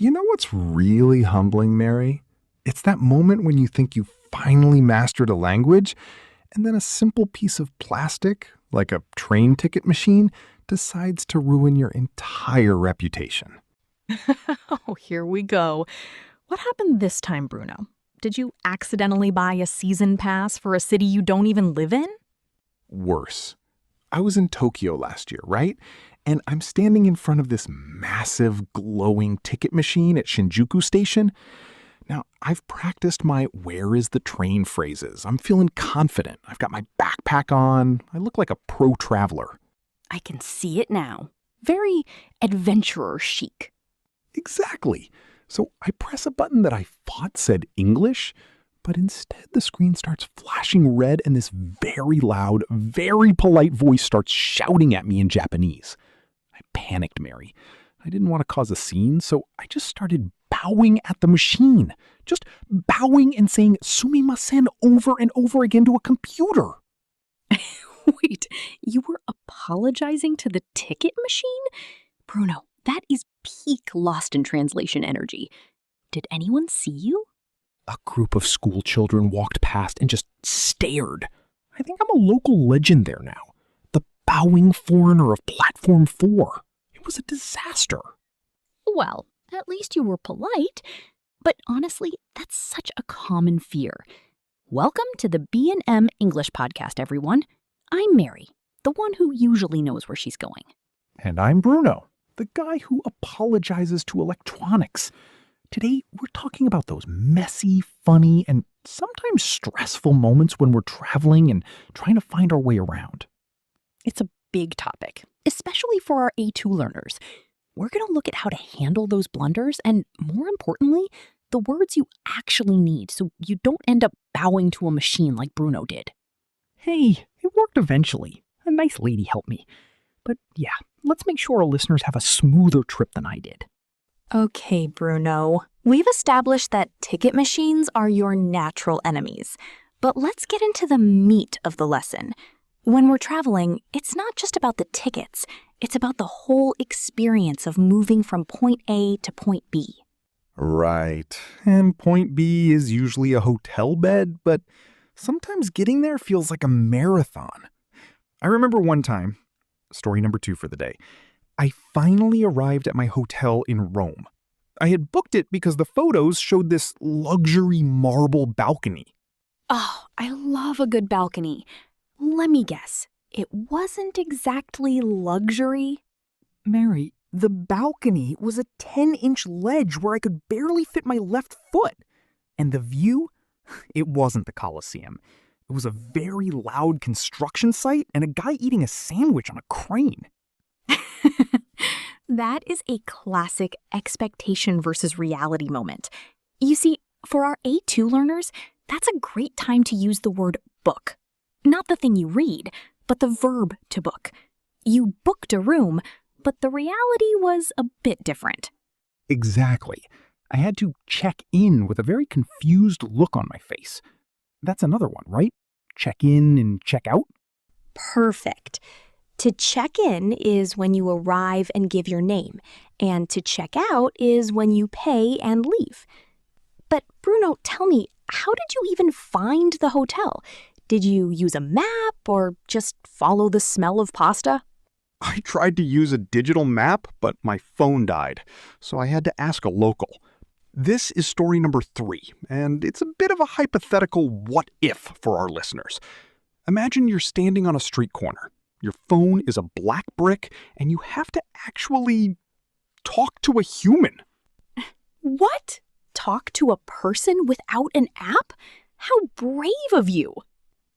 You know what's really humbling, Mary? It's that moment when you think you finally mastered a language, and then a simple piece of plastic, like a train ticket machine, decides to ruin your entire reputation. Oh, here we go. What happened this time, Bruno? Did you accidentally buy a season pass for a city you don't even live in? Worse. I was in Tokyo last year, right? And I'm standing in front of this massive glowing ticket machine at Shinjuku Station. Now, I've practiced my where is the train phrases. I'm feeling confident. I've got my backpack on. I look like a pro traveler. I can see it now. Very adventurer chic. Exactly. So I press a button that I thought said English, but instead the screen starts flashing red and this very loud, very polite voice starts shouting at me in Japanese. I panicked, Mary. I didn't want to cause a scene, so I just started bowing at the machine. Just bowing and saying sumimasen over and over again to a computer. Wait, you were apologizing to the ticket machine? Bruno, that is peak lost in translation energy. Did anyone see you? A group of school children walked past and just stared. I think I'm a local legend there now. The bowing foreigner of Platform 4. It was a disaster. Well, at least you were polite. But honestly, that's such a common fear. Welcome to the B&M English Podcast, everyone. I'm Mary, the one who usually knows where she's going. And I'm Bruno, the guy who apologizes to electronics. Today, we're talking about those messy, funny, and sometimes stressful moments when we're traveling and trying to find our way around. It's a big topic, especially for our A2 learners. We're going to look at how to handle those blunders and, more importantly, the words you actually need so you don't end up bowing to a machine like Bruno did. Hey, it worked eventually. A nice lady helped me. But yeah, let's make sure our listeners have a smoother trip than I did. Okay, Bruno. We've established that ticket machines are your natural enemies. But let's get into the meat of the lesson. When we're traveling, it's not just about the tickets. It's about the whole experience of moving from point A to point B. Right. And point B is usually a hotel bed, but sometimes getting there feels like a marathon. I remember one time, story number 2 for the day, I finally arrived at my hotel in Rome. I had booked it because the photos showed this luxury marble balcony. Oh, I love a good balcony. Let me guess. It wasn't exactly luxury? Mary, the balcony was a 10-inch ledge where I could barely fit my left foot. And the view? It wasn't the Colosseum. It was a very loud construction site and a guy eating a sandwich on a crane. That is a classic expectation versus reality moment. You see, for our A2 learners, that's a great time to use the word book. Not the thing you read, but the verb to book. You booked a room, but the reality was a bit different. Exactly. I had to check in with a very confused look on my face. That's another one, right? Check in and check out? Perfect. To check in is when you arrive and give your name, and to check out is when you pay and leave. But Bruno, tell me, how did you even find the hotel? Did you use a map or just follow the smell of pasta? I tried to use a digital map, but my phone died, so I had to ask a local. This is story number 3, and it's a bit of a hypothetical what if for our listeners. Imagine you're standing on a street corner. Your phone is a black brick, and you have to actually talk to a human. What? Talk to a person without an app? How brave of you!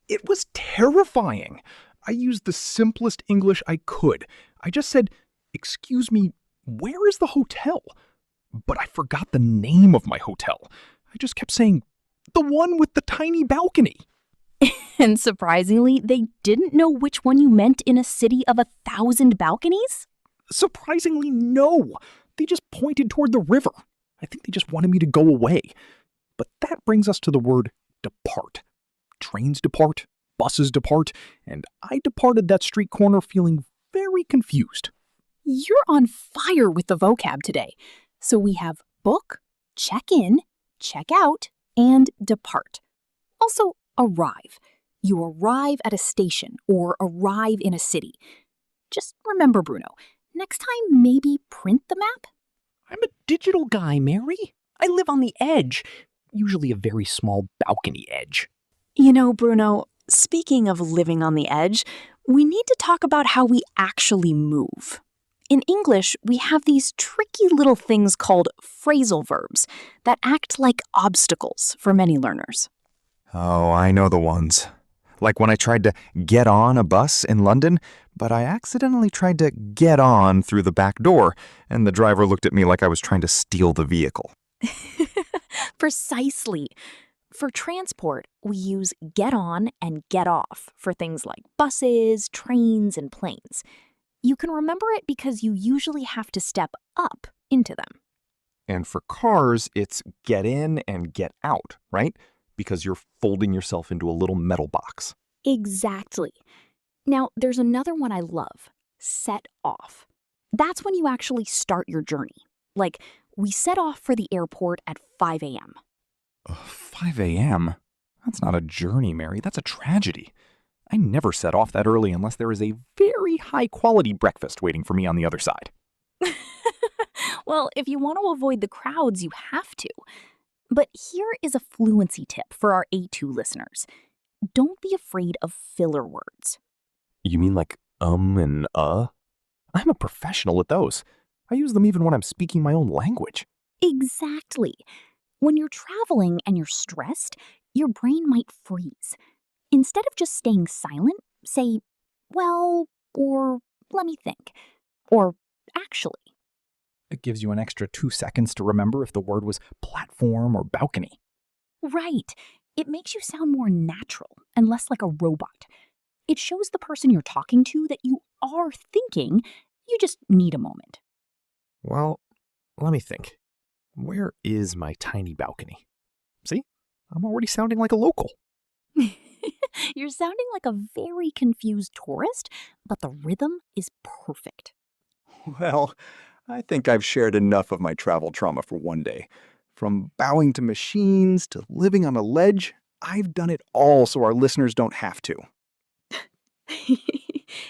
It was terrifying. I used the simplest English I could. I just said, "Excuse me, where is the hotel?" But I forgot the name of my hotel. I just kept saying, "The one with the tiny balcony." And surprisingly, they didn't know which one you meant in a city of 1,000 balconies? Surprisingly, no. They just pointed toward the river. I think they just wanted me to go away. But that brings us to the word depart. Trains depart, buses depart, and I departed that street corner feeling very confused. You're on fire with the vocab today. So we have book, check in, check out, and depart. Also, arrive. You arrive at a station or arrive in a city. Just remember, Bruno, next time maybe print the map. I'm a digital guy, Mary. I live on the edge, usually a very small balcony edge. You know, Bruno, speaking of living on the edge, we need to talk about how we actually move. In English, we have these tricky little things called phrasal verbs that act like obstacles for many learners. Oh, I know the ones. Like when I tried to get on a bus in London, but I accidentally tried to get on through the back door, and the driver looked at me like I was trying to steal the vehicle. Precisely. For transport, we use get on and get off for things like buses, trains, and planes. You can remember it because you usually have to step up into them. And for cars, it's get in and get out, right? Because you're folding yourself into a little metal box. Exactly. Now, there's another one I love, set off. That's when you actually start your journey. Like, we set off for the airport at 5 a.m. 5 a.m.? That's not a journey, Mary. That's a tragedy. I never set off that early unless there is a very high-quality breakfast waiting for me on the other side. Well, if you want to avoid the crowds, you have to. But here is a fluency tip for our A2 listeners. Don't be afraid of filler words. You mean like and I'm a professional at those. I use them even when I'm speaking my own language. Exactly. When you're traveling and you're stressed, your brain might freeze. Instead of just staying silent, say, well, or let me think, or actually. It gives you an extra 2 seconds to remember if the word was platform or balcony. Right. It makes you sound more natural and less like a robot. It shows the person you're talking to that you are thinking, you just need a moment. Well, let me think. Where is my tiny balcony? See? I'm already sounding like a local. You're sounding like a very confused tourist, but the rhythm is perfect. Well, I think I've shared enough of my travel trauma for one day. From bowing to machines to living on a ledge, I've done it all so our listeners don't have to.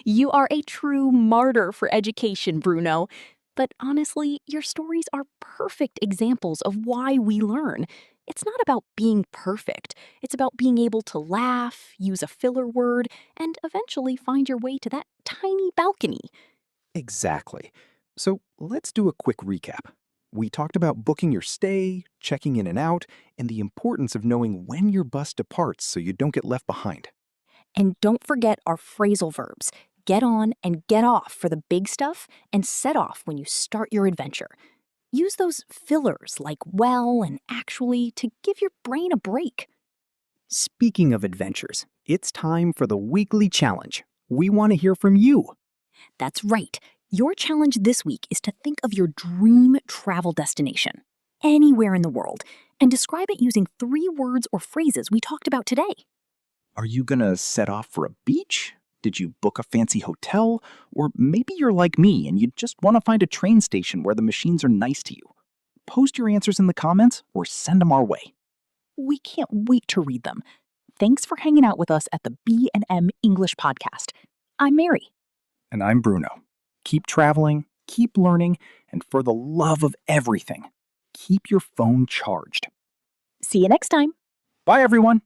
You are a true martyr for education, Bruno. But honestly, your stories are perfect examples of why we learn. It's not about being perfect. It's about being able to laugh, use a filler word, and eventually find your way to that tiny balcony. Exactly. So let's do a quick recap. We talked about booking your stay, checking in and out, and the importance of knowing when your bus departs so you don't get left behind. And don't forget our phrasal verbs. Get on and get off for the big stuff, and set off when you start your adventure. Use those fillers like well and actually to give your brain a break. Speaking of adventures, it's time for the weekly challenge. We want to hear from you. That's right. Your challenge this week is to think of your dream travel destination, anywhere in the world, and describe it using 3 words or phrases we talked about today. Are you gonna set off for a beach? Did you book a fancy hotel? Or maybe you're like me and you just want to find a train station where the machines are nice to you. Post your answers in the comments or send them our way. We can't wait to read them. Thanks for hanging out with us at the B&M English Podcast. I'm Mary. And I'm Bruno. Keep traveling, keep learning, and for the love of everything, keep your phone charged. See you next time. Bye, everyone.